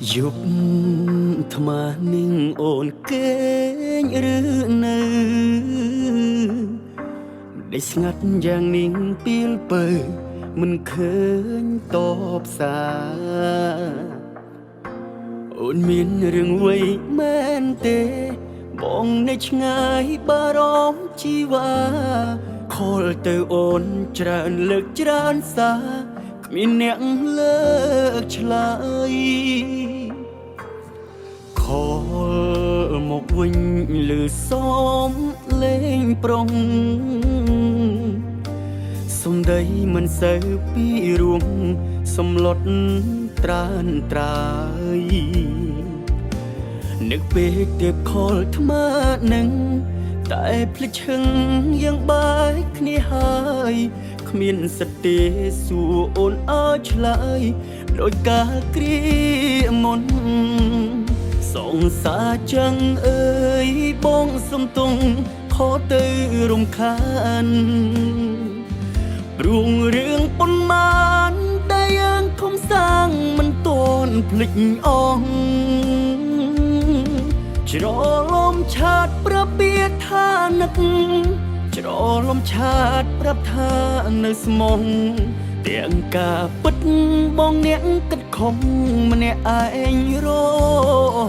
យប់ថ្មនឹងអូនគេងឬនៅដែលស្ងាត់យ៉ាងនេះពីលពើមិនឃើញតបសារអូនមានរឿងអ្វីមែនទេបងនៅឆ្ងាយបារម្ភជីវ៉ាខលទៅអូនច្រើនលើកច្រើនសារគ្មានអ្នកលើកឆ្លើយខលមកវិញលឺសំលេងប្រុងសំដីមិនសូវពីរួងសំឡុតត្រានត្រើយនឹកពេកទៀបខលថ្មនឹងតែភ្លេចឈឹងយ៉ាងបាយគ្នាហើយគ្មានសតិទេសួរអូនអើឆ្លើយដោយការគ្រាមុនសងសាចឹងអើយបងសំទងខទៅរំខានរួងរឿងប៉ុន្មានដែលយើងខំសាងមិនតន់ភ្លេចអស់ច្រឡំឆាតប្រាប់ពីថានឹកច្រឡំឆាតប្រាប់ថានៅស្មងទាំងការពិតបងអ្នកគិតខំម្នាក់ឯងរ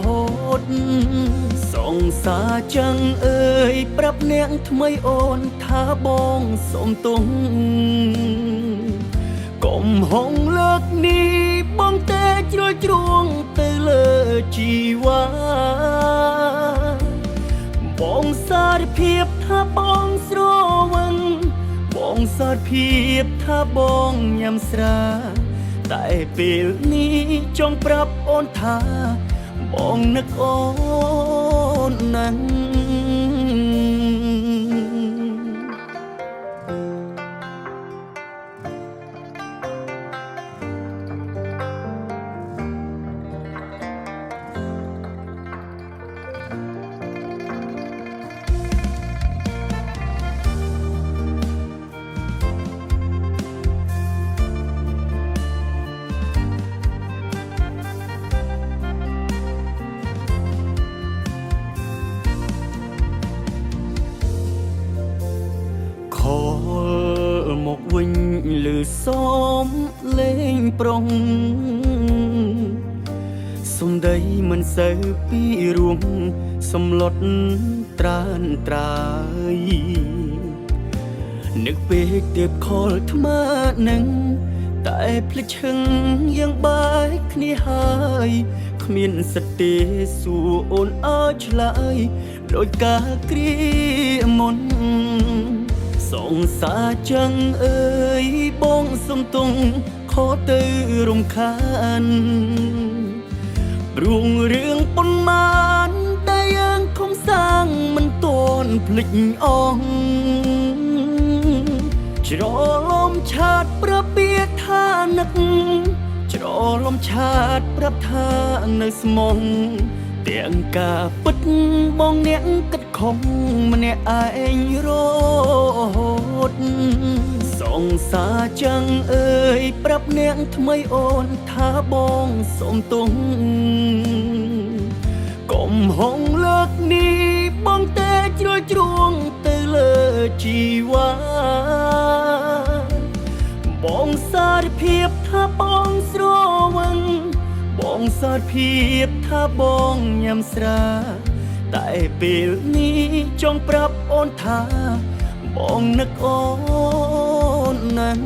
ហូតសងសាចឹងអើយប្រាប់អ្នកថ្មីអូនថាបងសុំទោសកុំហងលើកនេះបងតែជ្រុលជ្រួងទៅលើជីវ៉ាបងសារភាពថាបងស្រវឹងបងសារភាពថាបងញ៉ាំស្រាតែពេលនេះចង់ប្រាប់អូនថាបងនឹកអូនណាស់ខលមកវិញលឺសំលេងប្រុងសំដីមិនសូវពីរួងសំឡុតត្រានត្រើយនឹកពេកទៀបខលថ្មនឹងតែភ្លេចឈឹងយ៉ាងបាយគ្នាហើយគ្មានសតិទេសួរអូនអើឆ្លើយដោយការគ្រាមុនសងសាចឹងអើយបងសំទងខទៅរំខានរួងរឿងប៉ុន្មានដែលយើងខំសាងមិនតន់ភ្លេចអស់ច្រឡំឆាតប្រាប់ពីថានឹកច្រឡំឆាតប្រាប់ថានៅស្មងទាំងការពិតបងអ្នកគិតខំម្នាក់ឯងរហូតសងសាចឹងអើយប្រាប់អ្នកថ្មីអូនថាបងសុំទោសកុំហងលើកនេះបងតែជ្រុលជ្រួងទៅលើជីវ៉ាបងសារភាពថាបងស្រវឹងបងសារភាពថាបងញ៉ាំស្រាតែពេលនេះចង់ប្រាប់អូនថាបងនឹកអូនណាស់